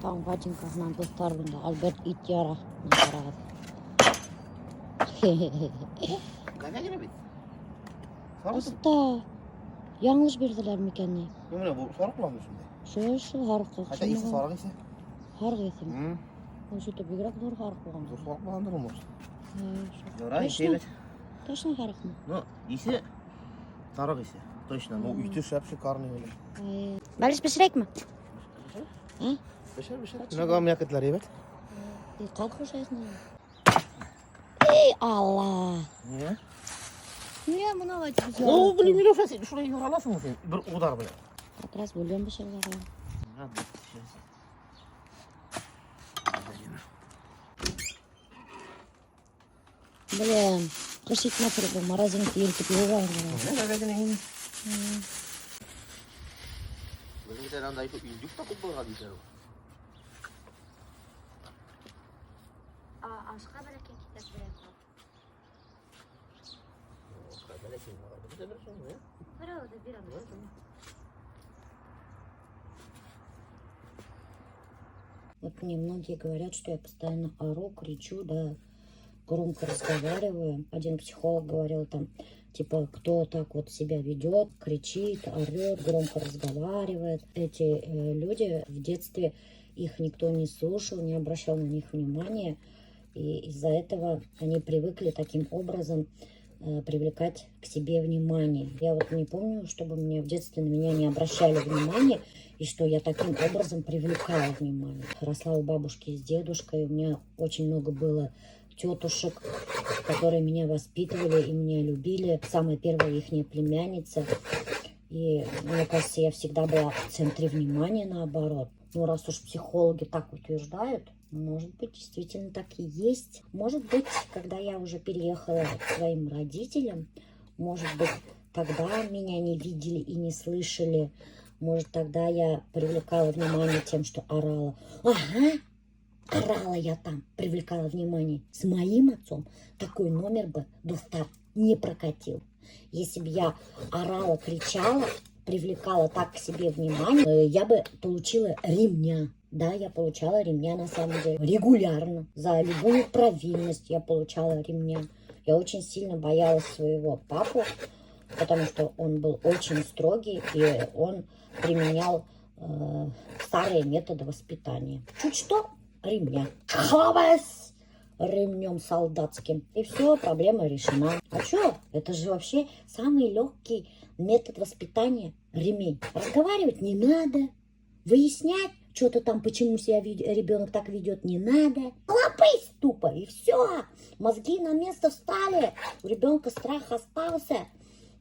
Таң ботинкасынан достарымды албет ит яра. Говядина бит. Оста yanlış bildiler mükemmel. Öyle bu sarık mı alıyorsun de? Şu harika. Hatta ise sarık ise. Harika isim. Hı. O şu da birazcık zor harika olan. Dur sarık mı andırım olsun? Точно? ise evet. Точно harika mı? Ну, ise sarık ise. Точно. Ну, ütü şap şekarный öyle. Baliş pişirek mi? Ha? Beşer. Nagam yakıtlar evet. Kalk hoş ayısın. Ey Allah. Niye? Niye buna vakit? O bileyim bir ofesi. Şurayı yoralasın mı sen? Bir udar böyle. Biraz bölüyorum bir şeyler. Блин, кушать на в морозилке еле пивоварим. Ne говядина yine? Bizim bir tane daha çok yüzdük takıp boğaz bir tane. Aşka bereket kitap bırakma. Правда, берем. Вот мне многие говорят, что я постоянно ору, кричу, да, громко разговариваю. Один психолог говорил там, типа, кто так вот себя ведет, кричит, орет, громко разговаривает. Эти люди в детстве, их никто не слушал, не обращал на них внимания. И из-за этого они привыкли таким образом привлекать к себе внимание. Я вот не помню, чтобы мне в детстве на меня не обращали внимания, и что я таким образом привлекала внимание. Росла у бабушки с дедушкой, у меня очень много было тетушек, которые меня воспитывали и меня любили. Самая первая ихняя племянница. И мне кажется, я всегда была в центре внимания, наоборот. Ну, раз уж психологи так утверждают, может быть, действительно так и есть. Может быть, когда я уже переехала к своим родителям, может быть, тогда меня не видели и не слышали. Может, тогда я привлекала внимание тем, что орала. Ага, орала я там, привлекала внимание. С моим отцом такой номер бы достав не прокатил. Если бы я орала, кричала, привлекала так к себе внимание, я бы получила ремня. Да, я получала ремня на самом деле регулярно. За любую провинность я получала ремня. Я очень сильно боялась своего папу, потому что он был очень строгий, и он применял старые методы воспитания. Чуть что, ремня. Хлобас! Ремнем солдатским. И все, проблема решена. А что? Это же вообще самый легкий метод воспитания. Ремень. Разговаривать не надо. Выяснять что-то там, почему себя ребенок так ведет, не надо. Лопысь тупо, и все. Мозги на место встали. У ребенка страх остался.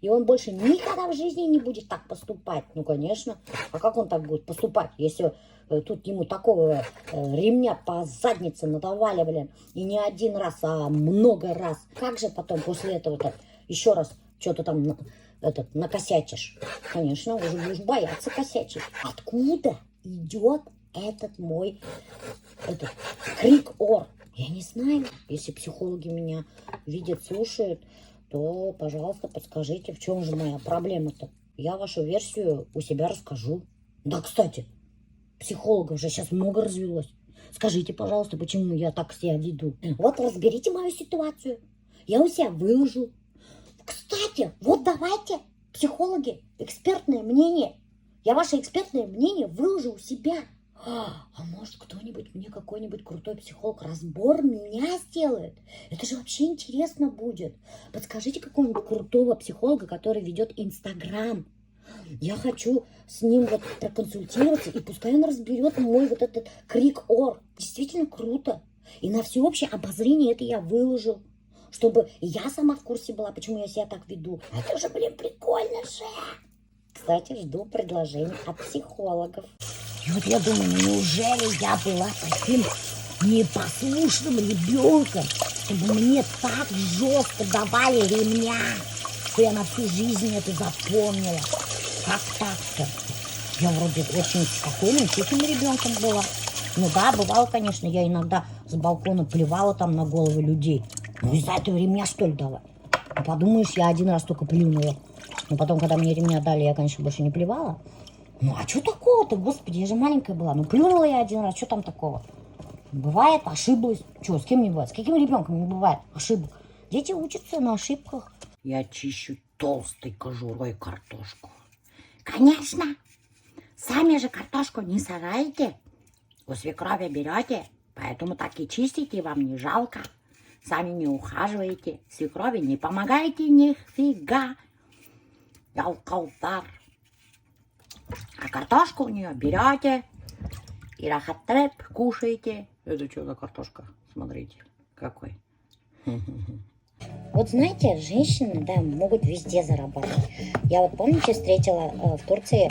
И он больше никогда в жизни не будет так поступать. Ну, конечно. А как он так будет поступать, если тут ему такого ремня по заднице надавали, и не один раз, а много раз. Как же потом после этого-то еще раз что-то там накосячишь? Конечно, уже будешь бояться косячить. Откуда идет этот мой крик-ор? Я не знаю. Если психологи меня видят, слушают, то, пожалуйста, подскажите, в чем же моя проблема-то. Я вашу версию у себя расскажу. Да, кстати, психологов же сейчас много развелось. Скажите, пожалуйста, почему я так себя веду. Вот разберите мою ситуацию. Я у себя выложу. Кстати, вот давайте, психологи, экспертное мнение. Я ваше экспертное мнение выложу у себя. А может, кто-нибудь мне, какой-нибудь крутой психолог, разбор меня сделает? Это же вообще интересно будет. Подскажите какого-нибудь крутого психолога, который ведет Инстаграм. Я хочу с ним вот проконсультироваться, и пускай он разберет мой вот этот крик-ор. Действительно круто. И на всеобщее обозрение это я выложу, чтобы я сама в курсе была, почему я себя так веду. Это же, блин, прикольно же. Кстати, жду предложений от психологов. И вот я думаю, неужели я была таким непослушным ребенком, чтобы мне так жестко давали ремня, что я на всю жизнь это запомнила? Как так-то? Я вроде очень спокойным, тихим ребенком была. Ну да, бывало, конечно, я иногда с балкона плевала там на головы людей. Ну из-за этого ремня, что ли, давать? Ну, подумаешь, я один раз только плюнула. Но потом, когда мне ремня дали, я, конечно, больше не плевала. Ну, а что такого-то, господи, я же маленькая была. Ну, плюнула я один раз, что там такого? Бывает, ошиблась. Что, с кем не бывает? С каким ребенком не бывает ошибок? Дети учатся на ошибках. Я чищу толстой кожурой картошку. Конечно. Сами же картошку не сажаете. У свекрови берете, поэтому так и чистите, вам не жалко. Сами не ухаживаете, свекрови не помогаете нифига. Ялкалтар. А картошку у нее берете и рахат-треп кушаете. Это что за картошка? Смотрите, какой. Вот знаете, женщины, да, могут везде зарабатывать. Я вот, помните, встретила в Турции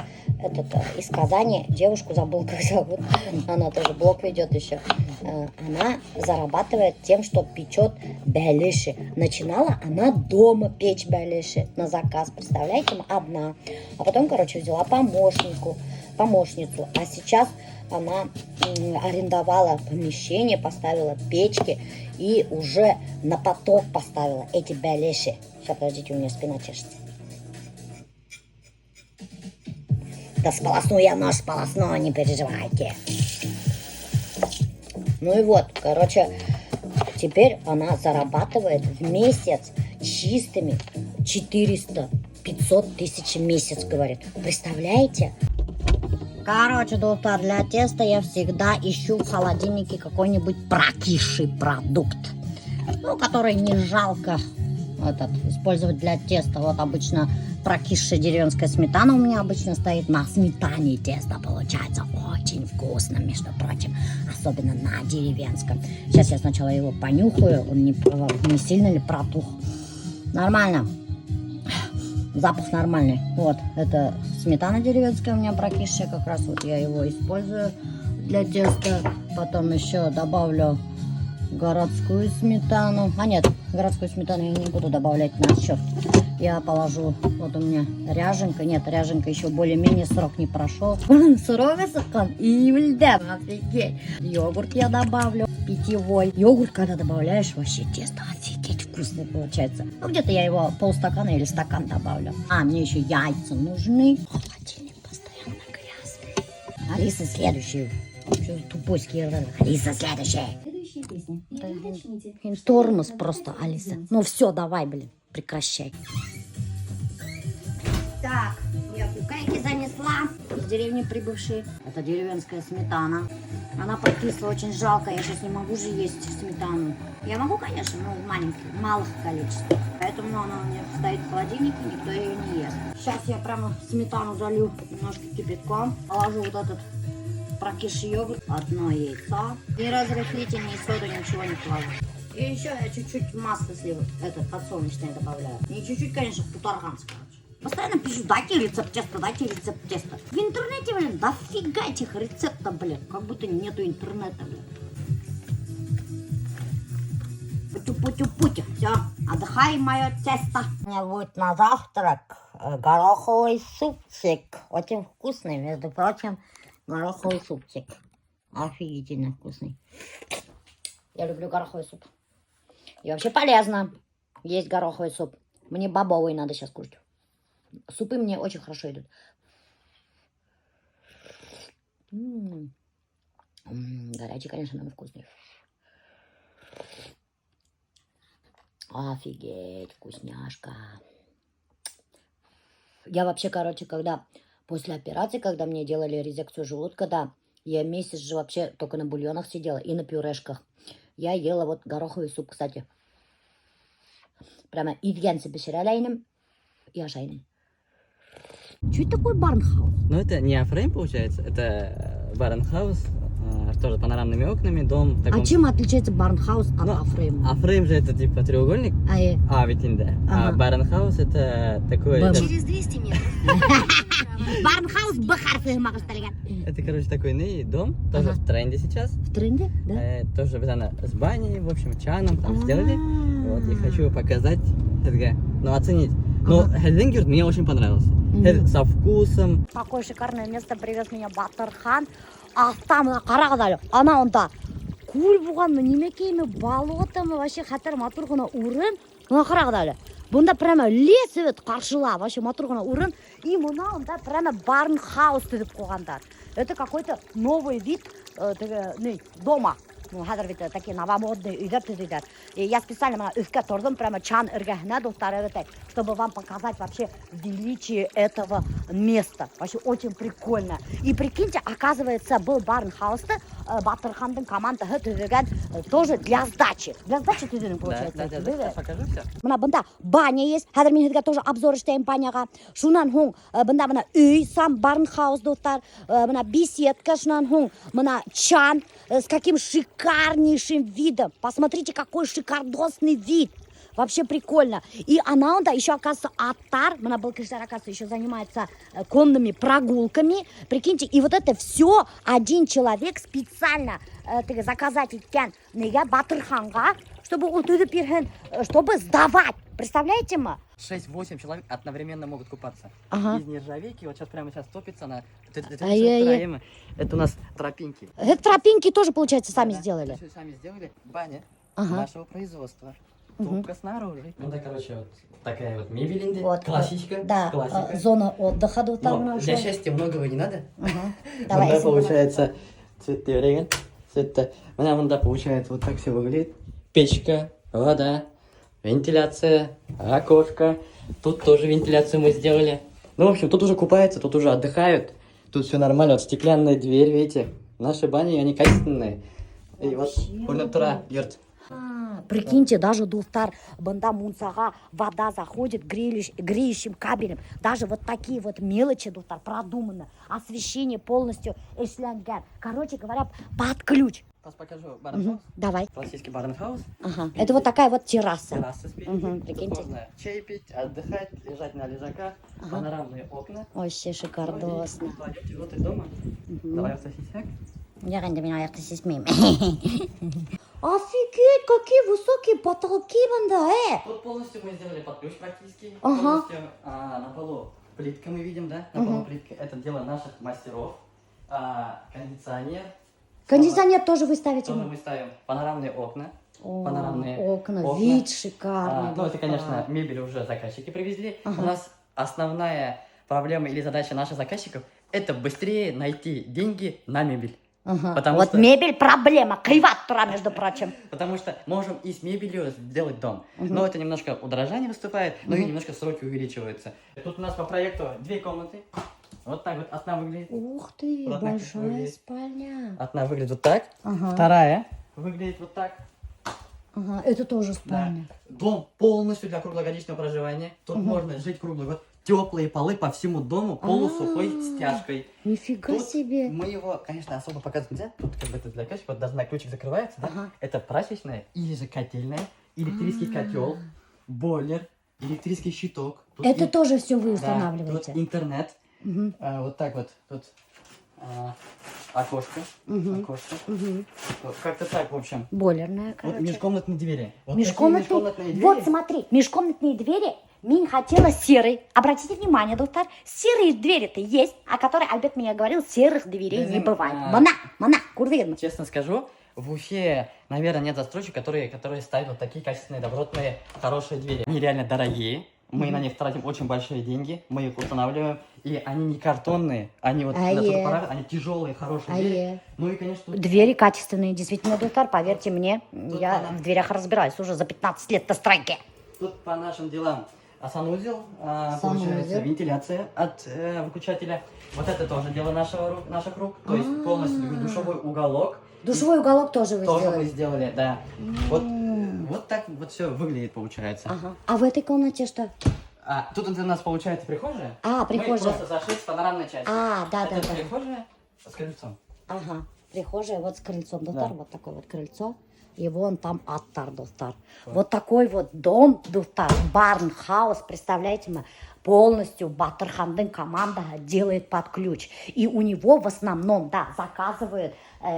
из Казани девушку, забыл, как зовут. Она тоже блог ведет еще. Она зарабатывает тем, что печет бәлеши. Начинала она дома печь бәлеши на заказ, представляете, одна. А потом, короче, взяла помощницу. А сейчас она арендовала помещение, поставила печки и уже на поток поставила эти бәлеши. Сейчас, подождите, у меня спина чешется. Да сполосну я нож, сполосну, не переживайте. Ну и вот, короче, теперь она зарабатывает в месяц чистыми 400-500 тысяч в месяц, говорит. Представляете? Короче, доктор, для теста я всегда ищу в холодильнике какой-нибудь прокисший продукт. Ну, который не жалко использовать для теста. Вот обычно прокисшая деревенская сметана у меня обычно стоит. На сметане тесто получается очень вкусно, между прочим. Особенно на деревенском. Сейчас я сначала его понюхаю. Он не сильно ли протух? Нормально. Запах нормальный. Вот, это сметана деревенская у меня прокисшая. Как раз вот я его использую для теста. Потом еще добавлю городскую сметану. А нет, городскую сметану я не буду добавлять на счет. Я положу, вот у меня ряженка. Нет, ряженка еще более-менее срок не прошел. Суровый сакан и льда. Офигеть. Йогурт я добавлю питьевой. Йогурт, когда добавляешь, вообще тесто офигеть вкусный получается. Ну, где-то я его полстакана или стакан добавлю. А, мне еще яйца нужны. Холодильник постоянно грязный. Алиса, следующий. Что тупой скирры. Алиса, следующая. Следующая песня. Тормоз просто, Алиса. Ну все, давай, блин, прекращай. Так, я кукайки занесла из деревни прибывшей. Это деревенская сметана. Она подкисла, очень жалко. Я сейчас не могу же есть сметану. Я могу, конечно, но в малых количествах. Поэтому она у меня стоит в холодильнике, никто ее не ест. Сейчас я прямо сметану залью немножко кипятком. Положу вот этот прокисший йогурт, одно яйцо. Ни разрыхлитель, ни соду, ничего не кладу. И еще я чуть-чуть масла сливок, подсолнечное добавляю. Не чуть-чуть, конечно, путарганс, короче. Постоянно пишу, дайте рецепт теста. В интернете, блин, дофига этих рецептов, блин. Как будто нету интернета, блин. Путю-путю-путю. Все, отдыхай, мое тесто. У меня будет на завтрак гороховый супчик. Очень вкусный, между прочим. Гороховый супчик. Офигительно вкусный. Я люблю гороховый суп. И вообще полезно есть гороховый суп. Мне бобовый надо сейчас кушать. Супы мне очень хорошо идут. Горячий, конечно, но вкусный. Офигеть, вкусняшка. Я вообще, короче, когда после операции, когда мне делали резекцию желудка, да, я месяц же вообще только на бульонах сидела и на пюрешках. Я ела вот гороховый суп, кстати. Прямо идгенцы бешералейным и ашайным. Что это такое барнхаус? Ну, это не афрейм, получается, это барнхаус, тоже панорамными окнами, дом. А чем отличается барнхаус от Ну, афрейма? Афрейм же это типа треугольник, авитинда, Ага. а барнхаус это такой... Бэм. Через 200 метров. Барнхаус бахарфы магастригат. Это, короче, такой дом, тоже Ага. в тренде сейчас. В тренде, да? Тоже с баней, в общем, чаном там сделали. А. Вот, и хочу показать, оценить. Но Хельдингер мне очень понравился. Со вкусом. Какое шикарное место привез меня Батырхан. А там қарағдалы, ана онда көл болған немекейме болотамы вообще хатар матурғына урын. Мына қарағдалы. Бунда прямо лесовет каршыла, вообще моторгана урын. И мына прямо барнхаус деп қойғандар. Это какой-то новый вид дома. Ну, хазір ведь такие новомодные үйдер түзейдер. И я специально мына үфке тұрдым, прямо чан іргәһенә достар, чтобы вам показать вообще величие этого места. Вообще очень прикольно. И прикиньте, оказывается, был барнхаусты, Батырхандың командаһы түзегән тоже для сдачи. Для сдачи түзеген, получается. Да, покажу все. Мына бында баня есть. Хәзер мин һезгә тоже обзор иштәйм баняга. Шуннан һуң бында мына өй, сам барнхаус достар. Мына беседка, шуннан һуң мына чан с каким шикарнейшим видом. Посмотрите, какой шикардосный вид. Вообще прикольно. И она еще, оказывается, аттар. Мына был, оказывается, еще занимается конными прогулками. Прикиньте, и вот это все один человек специально заказать екен Батырханга, чтобы чтобы сдавать. Представляете, ма? 6-8 человек одновременно могут купаться. Ага. Из нержавейки, вот сейчас прямо сейчас топится на... Ай-яй-яй. Это у нас тропинки. Это тропинки тоже, получается, сами Да, сделали. это всё сами сделали. Баня Ага. нашего производства. Трубка снаружи. Ну да, короче, вот такая вот мебель. Вот. Классика. Да, Классика. зона отдыха. Но для счастья многого не надо. Давай, Мында если получается цветы реген. Цветы. Мында получается вот так все выглядит. Печка, вода, вентиляция, окошко. Тут тоже вентиляцию мы сделали. Ну, в общем, тут уже купаются, тут уже отдыхают. Тут все нормально. Вот стеклянная дверь, видите. Наши бани, они качественные. И вот курнатура йорт. Прикиньте, даже достар банда мунсага вода заходит греющим кабелем. Даже вот такие вот мелочи достар продумано. Освещение полностью эшләнгән. Короче говоря, под ключ. Сейчас покажу барнхаус. Давай. Классический барнхаус. Ага. Это вот такая вот терраса. Терраса спереди. Тут Прикиньте. можно чай пить, отдыхать, лежать на лежаках. Панорамные окна. Вообще шикардосно. Ну, и пойдете внутрь дома. Давай сосисек. Я меня аякта сисмейм. Офигеть, какие высокие потолки, банда, Тут полностью мы сделали под ключ практически. Ага. Полностью на полу плитка мы видим, да? На полу плитка. Это дело наших мастеров. Кондиционер. Кондиционер тоже вы ставите? Тоже мы ставим панорамные окна. О, Панорамные окна, вид шикарный. Ну, это, достар. конечно, мебель уже заказчики привезли. У нас основная проблема или задача наших заказчиков – это быстрее найти деньги на мебель. Ага. Потому Вот что- мебель проблема, криваттура, между прочим. Потому что можем и с мебелью сделать дом. Но это немножко удорожание выступает, но и немножко сроки увеличиваются. Тут у нас по проекту 2 комнаты. Вот так вот одна выглядит. Ух ты, Вот так большая выглядит. спальня. Одна выглядит вот так. Ага. Вторая выглядит вот так. Ага, это тоже Да. спальня. Дом полностью для круглогодичного проживания. Тут можно жить круглый год. Теплые полы по всему дому, полусухой стяжкой. Нифига Тут себе. мы его, конечно, особо показывать нельзя. Тут как бы это для качества, вот даже на ключик закрывается, да? Ага. Это прачечная или же котельная, электрический котел, бойлер, электрический щиток. Тут Это и- тоже все вы да, устанавливаете. тут интернет. Мгм. Вот так вот. Тут окошко. Окошко. Вот как-то так, в общем. Бойлерная, Вот короче. межкомнатные двери. Вот такие Межкомнатные. Вот смотри, межкомнатные двери. Мин хотела серый. Обратите внимание, доктор, серые двери-то есть, о которой Альберт мне говорил, серых дверей не бывает. Мана, курвин. Честно скажу, в Уфе, наверное, нет застройщиков, которые ставят вот такие качественные, добротные, хорошие двери. Они реально дорогие. Мы на них тратим очень большие деньги, мы их устанавливаем, и они не картонные, они вот на тротуарах, они тяжелые, хорошие двери. Ну и, конечно, тут- Двери качественные, действительно, доктор, поверьте мне, я она- в дверях разбираюсь уже за 15 лет на страйке. тут по нашим делам санузел, Санузел. получается вентиляция от выключателя. Вот это тоже дело наших рук, то есть полностью душевой уголок. Душевой уголок тоже вы Тоже мы сделали. сделали, да. Вот так вот все выглядит, получается. Ага. А в этой комнате что? Тут у нас получается прихожая. Прихожая. Мы просто зашли с панорамной частью. Да. Это прихожая с крыльцом. Ага, прихожая вот с крыльцом, доктор, Да. вот такое вот крыльцо. И вон там аттар, доктор. Вот такой вот дом, доктор, барнхаус, представляете, мы полностью Батырхандың команда делает под ключ. И у него в основном, да, заказывают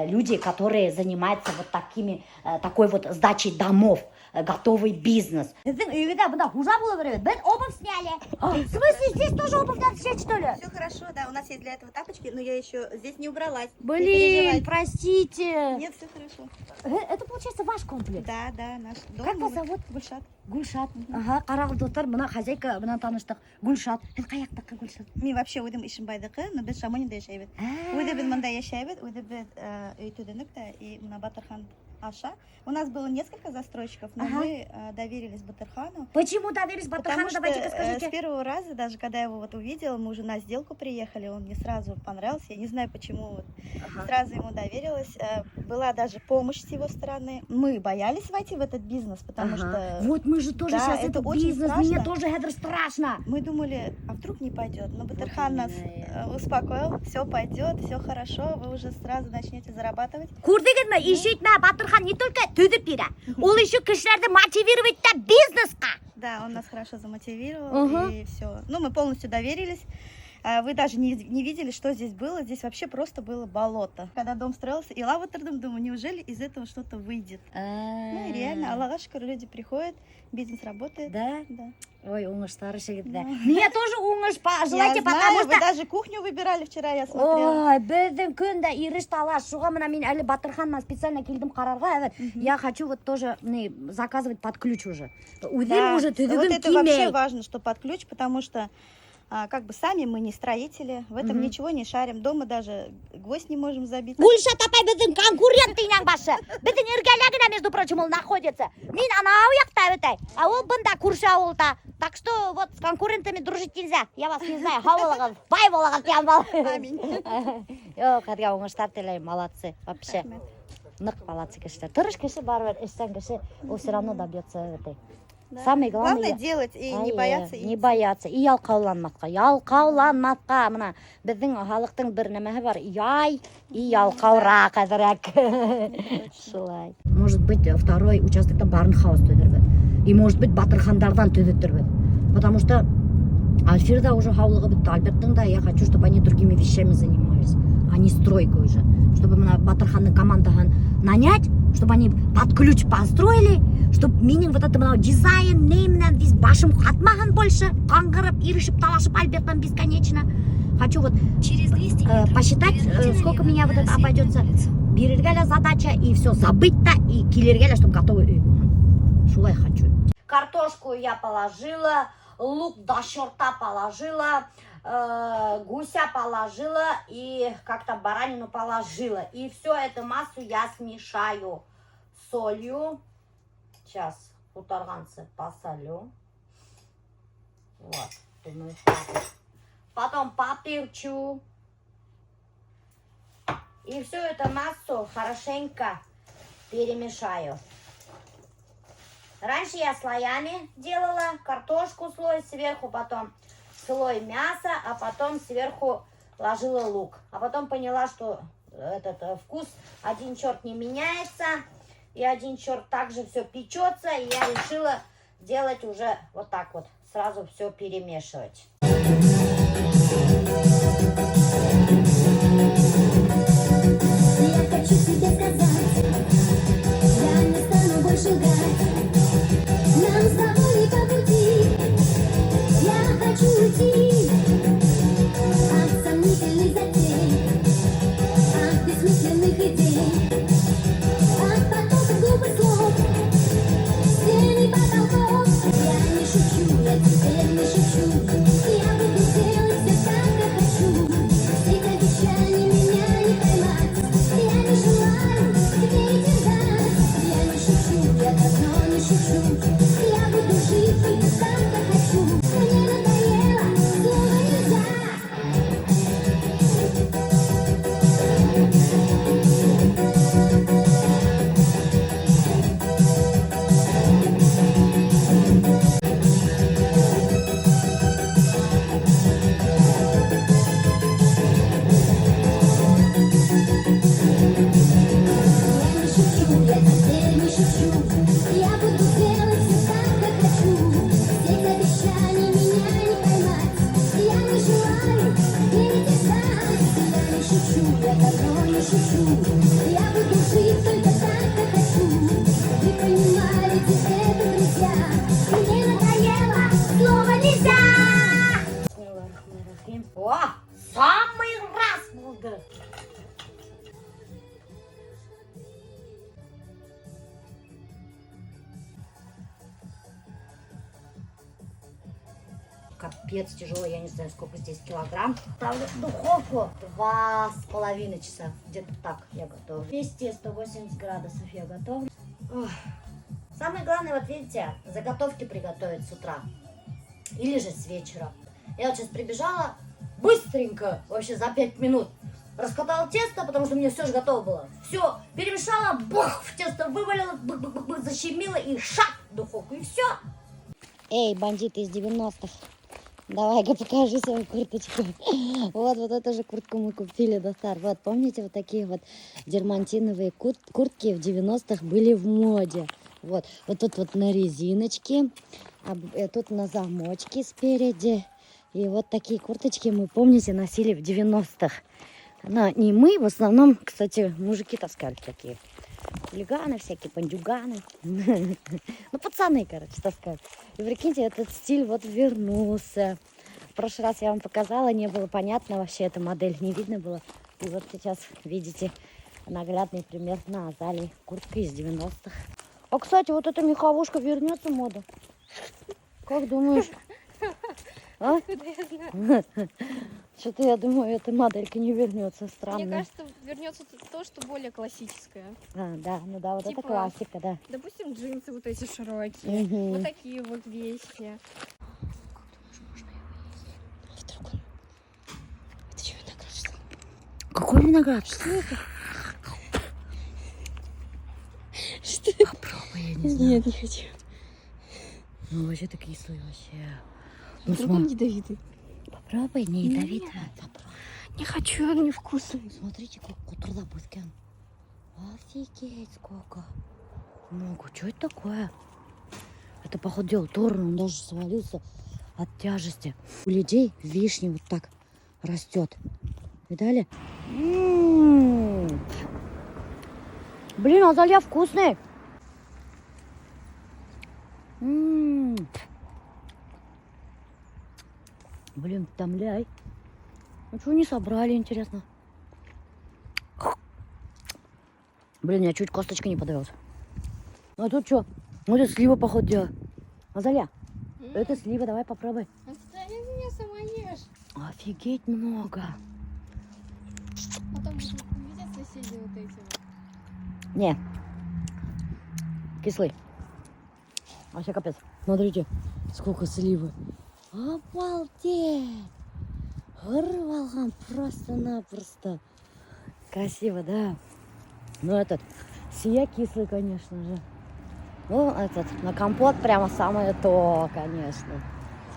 люди, которые занимаются вот такой вот сдачей домов. Готовый бизнес. Обувь сняли. В смысле, здесь тоже обувь надо снять, что ли? Все хорошо, да, у нас есть для этого тапочки, но я еще здесь не убралась. Не Блин, переживайте. простите. Нет, все хорошо. Это получается ваш комплекс? Да, да, наш дом. Как вас вот зовут? Гульшат. Гульшат. Ага, қарағыл достар, мына хозяйка, мына таныштық. Гульшат. Сен қаяқтыққа Гульшат? Мен вообще өйдім Ишимбайдықы, но біз Шамонинда яшайбыз. Өйді біз мында яшайбыз, өйді біз өйтудінік та, и мына Батырхан Аша. У нас было несколько застройщиков, но мы доверились Батырхану. Почему доверились Батырхану? Потому что Давайте-ка скажите. с первого раза, даже когда я его вот увидела, мы уже на сделку приехали, он мне сразу понравился. Я не знаю, почему вот сразу ему доверилась. Была даже помощь с его стороны. Мы боялись войти в этот бизнес, потому что... Вот мы же тоже Да, сейчас это это очень бизнес, страшно. мне тоже это страшно. Мы думали, а вдруг не пойдет? Но Батырхан нас успокоил, все пойдет, все хорошо, вы уже сразу начнете зарабатывать. Көрдіңіз ме, ишетме, Батырхан не только төдіп бере, ол еще кішілерді мотивировать та бизнесқа. Да, он нас хорошо замотивировал, и все. Ну, мы полностью доверились. Вы даже не видели, что здесь было. Здесь вообще просто было болото. Когда дом строился, и лаватордом, думаю, неужели из этого что-то выйдет? Ну и реально, Аллаха шүкір, люди приходят, бизнес работает. Да? Да. Ой, оңыштары шегітті. Мне тоже оңыш пожелайте, Я потому знаю, что... вы даже кухню выбирали вчера, я смотрела. Ой, біздің күнді иріш талаш. Шуға мына мен әлі Батырханнан специально келдім қарарға. Я хочу вот тоже заказывать под ключ уже. Удел уже вот түдігін это вообще кимей. важно, что под ключ, потому что как бы сами мы не строители, в этом ничего не шарим. Дома даже гвоздь не можем забить. Гульшат апай біздің конкурентінің башы. Біздің іргелегіне, между прочим, ол находится. Мен анау яқта өтай, а ол бұнда көрші ауылда. Так что вот с конкурентами дружить нельзя. Я вас не знаю, хауылығын, бай болығын тиямбал. Аминь. Йоқ, әдге оңыштар тілейм, молодцы, вообще. Нық молодцы кіші. Тұрыш кіші барбар, іштен кіші, ол все равно добьется этой. Самое главное... Главное делать и не бояться. Не бояться. И ялқауланматқа. Ялқауланматқа. Мына біздің халықтың бір нәмәһі бар. Яй и ялқаура қадырак. Шулай. Может быть, второй участокта Барнхаус төдірбі. И может быть, Батырхандардан төдірбі. Потому что Альфирда уже хаулығы бітті. Альберттің да, я хочу, чтобы они другими вещами занимались. А не стройкой уже. Чтобы мына Батырханның командаға нанять, чтобы они под ключ построили, чтобы менің вот это мынау дизайн, неймнен весь башым қатмаған больше, қаңғырып, ирішіп, талашып Альберттан бесконечно. Хочу вот посчитать, сколько меня вот это обойдется. Берергеля задача и все забыть-то, и келергеля, чтобы готовый үй болған. Шулай хочу. Картошку я положила, лук до черта положила, гуся положила и как-то баранину положила. И все эту массу я смешаю с солью. Сейчас хуторганцы посолю. Вот. Думаю, так. Потом поперчу. И всю эту массу хорошенько перемешаю. Раньше я слоями делала. Картошку слой сверху, потом слой мяса, а потом сверху ложила лук. А потом поняла, что этот вкус один черт не меняется. И один черт также все печется. И я решила делать уже вот так вот. Сразу все перемешивать. Я хочу тебе сказать, я не стану больше ждать. Нам с тобой не по пути. Я хочу уйти от сомнительных затей, от бессмысленных идей, от потока глупых слов, стен и потолков. Я не шучу, я теперь не шучу. Я буду делать все так, как хочу. капец тяжелый, я не знаю, сколько здесь килограмм. Ставлю в духовку 2,5 часа, где-то так я готовлю. 200-180 градусов я готовлю. Ох. Самое главное, вот видите, заготовки приготовить с утра или же с вечера. Я вот сейчас прибежала, быстренько, вообще за 5 минут, раскатала тесто, потому что мне все же готово было. Все, перемешала, бух, в тесто вывалила, бух, защемила и шаг в духовку, и все. Эй, бандиты из 90-х, давай-ка покажи свою курточку. Вот эту же куртку мы купили, Достар. Вот, помните, вот такие вот дермантиновые куртки в 90-х были в моде. Вот тут вот на резиночке, а тут на замочке спереди. И вот такие курточки мы, помните, носили в 90-х. Но не мы, в основном, кстати, мужики таскали такие. Хулиганы всякие, бандюганы. Ну, пацаны, короче, таскали. И прикиньте, этот стиль вот вернулся. В прошлый раз я вам показала, не было понятно вообще, эта модель не видно было. И вот сейчас видите наглядный пример на Азалии. Куртка из 90-х. А, кстати, вот эта меховушка вернется в моду. Как думаешь? А? Что-то я думаю, эта моделька не вернется. Странно. Мне кажется, вернется то, что более классическое. А, да, ну да, вот Типа, это классика, да. Допустим, джинсы вот эти широкие. Мгм. Вот такие вот вещи. Это что, виноград, что ли? Какой виноград? Что это? Что? Попробуй, я не знаю. Нет, не хочу. Ну, вообще-то кислый вообще. Ну, Вдруг он смотри, ядовитый. попробуй, не ядовито. Попробуй. Не хочу, он невкусный. Смотрите, как труда быстрый. Офигеть, сколько много. Что это такое? Это, походу, дела торн, он даже свалился от тяжести. У людей вишня вот так растет. Видали? Блин, Азалия вкусный. Блин, тамляй. Ну что не собрали, интересно? Блин, я чуть косточка не подавилась. А тут что? Ну, это слива, походу, дело. Азалия, это слива, давай попробуй. Оставь меня, сама ешь. Офигеть много. Потом видят соседи вот эти вот. Не. Кислый. Вообще капец. Смотрите, сколько сливы. Обалдеть. Вырвал просто-напросто. Красиво, да. Ну, этот сия кислый, конечно же. Ну, этот, на компот прямо самое то, конечно.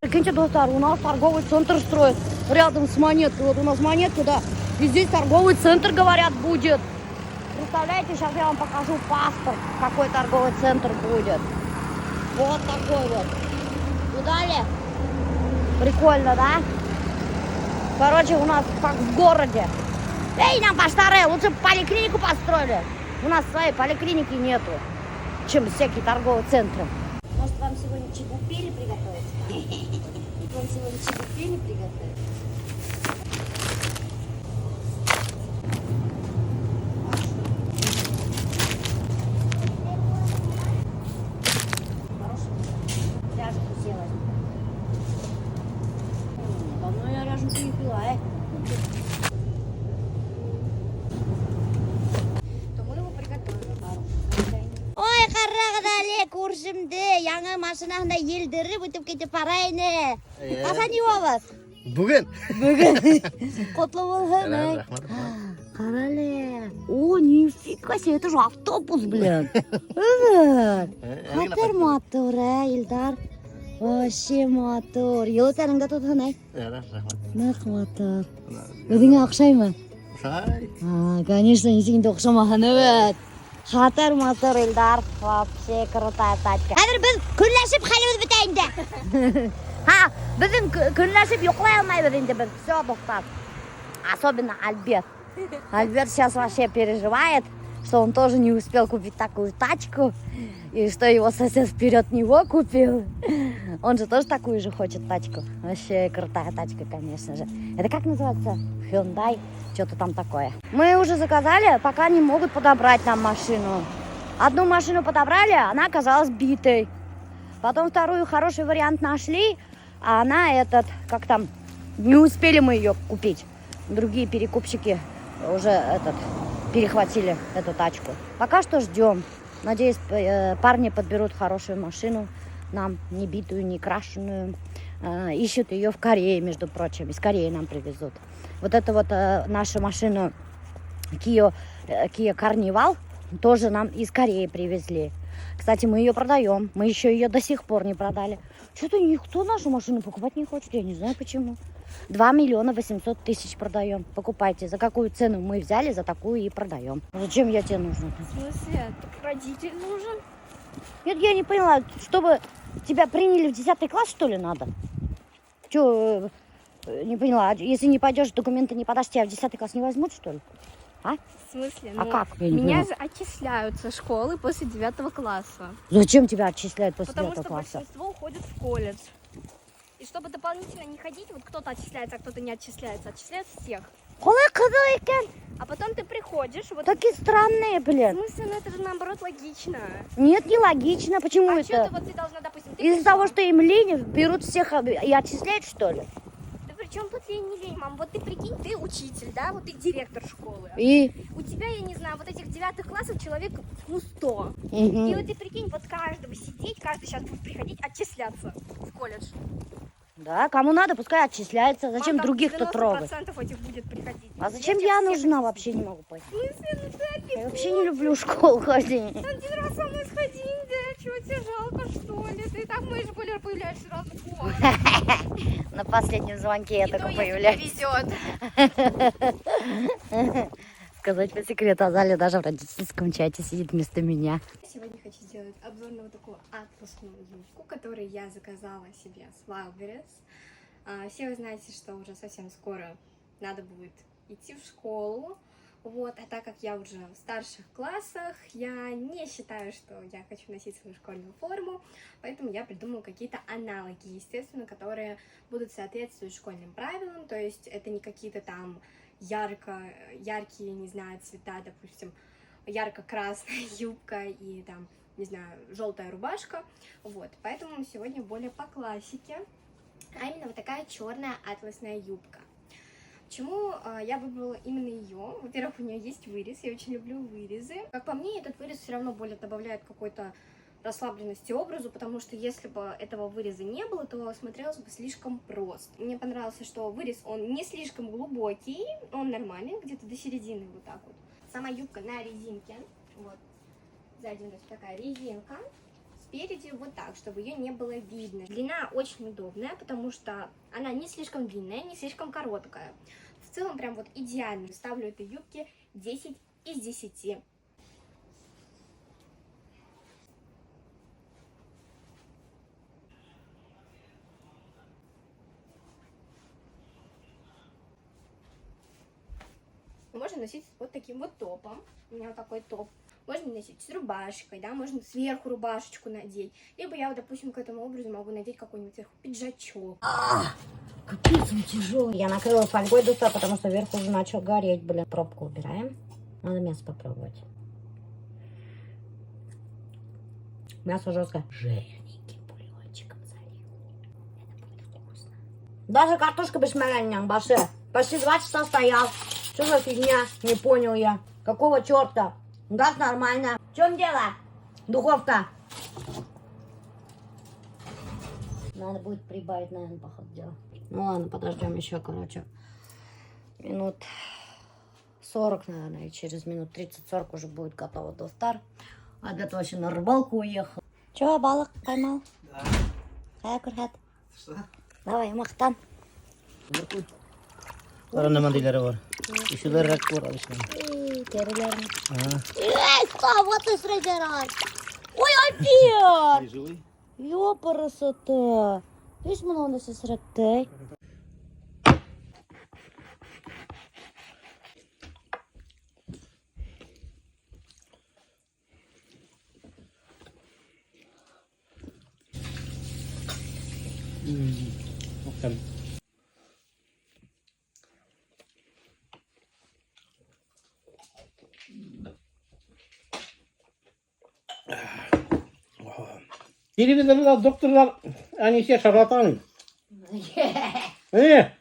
Прикиньте, Достар, у нас торговый центр строят рядом с монеткой. Вот у нас монетка, да. И здесь торговый центр, говорят, будет. Представляете, сейчас я вам покажу паспорт, какой торговый центр будет. Вот такой вот. Видали? Прикольно, да? Короче, у нас как в городе. Эй, нам поштары, лучше поликлинику построили. У нас своей поликлиники нету, чем всякие торговые центры. Может, вам сегодня чебупели приготовить? Вам сегодня чебупели приготовить? Ряженку сделать. Давно я ряженку не пила, То мы его приготовим. Ой, қарағдали, көршімді, яңа машинағында елдіріп өтіп кетіп барайны. Қасан не болас? Бүгін. Құтлы болсын, ай. Қарали. О, нифига себе, это же автобус, блин. Қатар мотор, Илдар. Вообще мотор. Елотарыңда тұтын, ай. Нақ мотор. Өзіңе ақшай ма? Конечно, несеңде ұқшамаған, өт. Қатар мотор, Илдар. Вообще крутая тачка. Қазір біз күнләшіп қалымыз бітейінді. Ха, біздің күнләшіп yoqlay алмайбыз енді біз. Все, тоқтат. Особенно Альберт. Альберт сейчас вообще переживает, что он тоже не успел купить такую тачку. И что его сосед вперед него купил. Он же тоже такую же хочет тачку. Вообще крутая тачка, конечно же. Это как называется? Hyundai. Что-то там такое. Мы уже заказали, пока не могут подобрать нам машину. Одну машину подобрали, она оказалась битой. Потом вторую хороший вариант нашли. А она как там, не успели мы ее купить. Другие перекупщики уже перехватили эту тачку. Пока что ждем. Надеюсь, парни подберут хорошую машину нам, не битую, не крашеную. Ищут ее в Корее, между прочим. Из Кореи нам привезут. Вот эту вот нашу машину Kia Carnival тоже нам из Кореи привезли. Кстати, мы ее продаем. Мы еще ее до сих пор не продали. Что-то никто нашу машину покупать не хочет. Я не знаю почему. 2 миллиона 800 тысяч продаем. Покупайте. За какую цену мы взяли, за такую и продаем. Зачем я тебе нужна? В смысле? Так родитель нужен? Нет, я не поняла. Чтобы тебя приняли в 10 класс, что ли, надо? Че, не поняла. Если не пойдешь, документы не подашь, тебя в 10 класс не возьмут, что ли? А? В смысле? А Ну, как? Я не меня поняла. же отчисляют со школы после 9 класса. Зачем тебя отчисляют после Потому 9 что класса? большинство уходит в колледж. И чтобы дополнительно не ходить, вот кто-то отчисляется, а кто-то не отчисляется. Отчисляют всех. А потом ты приходишь, вот... Такие странные, В блин. смысле, ну это же наоборот логично. Нет, не логично. Почему А что это? ты вот ты должна, допустим, ты Из-за пришла. того, что им лень, берут всех и отчисляют, что ли? Да при чем тут лень, не лень, мам? Вот ты прикинь, ты учитель, да? Вот ты директор школы. И... У тебя, я не знаю, вот этих 9 классов человек, ну, 100. И Мгм. вот ты прикинь, вот каждого сидеть, каждый сейчас будет приходить отчисляться в колледж. Да, кому надо, пускай отчисляется. Зачем Мам, там других-то трогать? 90% этих будет приходить. А зачем всех я всех нужна? отчислю. Вообще не могу понять. В смысле, ну ты опять Я вообще не люблю в школу ходить. один раз со мной сходи, да? Чего тебе жалко, что ли? Ты и так в моей школе появляешься раз в год. На последнем звонке я И только то, если появляюсь. повезет. Сказать по секрету, Азалия даже в родительском чате сидит вместо меня. Сегодня хочу сделать обзор на вот такую атласную юбку, которую я заказала себе с Wildberries. Все вы знаете, что уже совсем скоро надо будет идти в школу. Вот, а так как я уже в старших классах, я не считаю, что я хочу носить свою школьную форму, поэтому я придумала какие-то аналоги, естественно, которые будут соответствовать школьным правилам, то есть это не какие-то там яркие, не знаю, цвета, допустим, ярко-красная юбка и там, не знаю, желтая рубашка, вот, поэтому сегодня более по классике, а именно вот такая черная атласная юбка. Почему я выбрала именно ее? Во-первых, у нее есть вырез, я очень люблю вырезы. Как по мне, этот вырез все равно более добавляет какой-то расслабленности образу, потому что если бы этого выреза не было, то смотрелось бы слишком просто. Мне понравился, что вырез, он не слишком глубокий, он нормальный, где-то до середины вот так вот. Сама юбка на резинке, вот, сзади у нас такая резинка. Спереди вот так, чтобы ее не было видно. Длина очень удобная, потому что она не слишком длинная, не слишком короткая. В целом прям вот идеально. Ставлю этой юбке 10 из 10. Можно носить вот таким вот топом. У меня вот такой топ. Можно носить с рубашкой, да, можно сверху рубашечку надеть. Либо я, вот, допустим, к этому образу могу надеть какой-нибудь сверху пиджачок. Капец, он тяжелый. Я накрыла фольгой до утра, потому что вверху уже начал гореть, блин. Пробку убираем. Надо мясо попробовать. Мясо жесткое. Жирненьким бульончиком залил. Это будет вкусно. Даже картошка бешмель не баше. Почти 2 часа стоял. Что за фигня? Не понял я. Какого черта? Газ нормально. В чем дело? Духовка. Надо будет прибавить, наверное, по ходу дела. Ну ладно, подождем еще, короче. Минут 40, наверное, и через минут 30-40 уже будет готово достар. А это вообще на рыбалку уехал. Че, балок поймал? Да. Кайкурхат. Что? Давай, махтан. Karena mandiri war. Isu dari rekor abis ini. Терелерный. Ah. Вот ты срезерай. Ой, опять! Живой? Ёпарасота. Видишь, много се срете. Bukan. Телевизорда doktorlar, они все шарлатаны. Э!